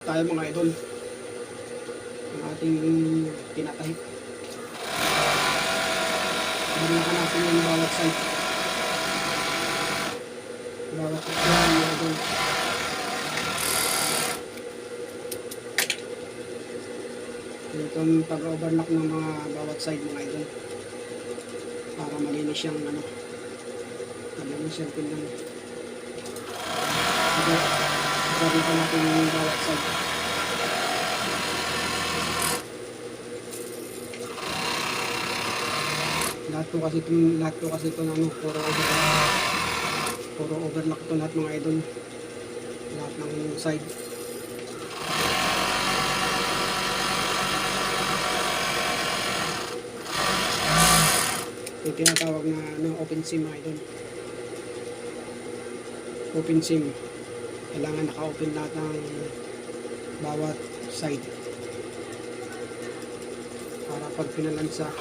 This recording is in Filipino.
Tayo mga idol, ang ating tinatahik. Bigyan natin yung bawat side. Bawat yan mga idol. Itong pag-overlock ng mga bawat side mga idol. Para malinis siyang malinis siyang pinang. Gagawin natin yung bawat side. Lahat po kasi ito na puro overlock ito lahat mga idol. Lahat ng side. Yung tinatawag na open seam mga idol. Open seam. Kailangan naka-open lahat ng bawat side para pag pinalansa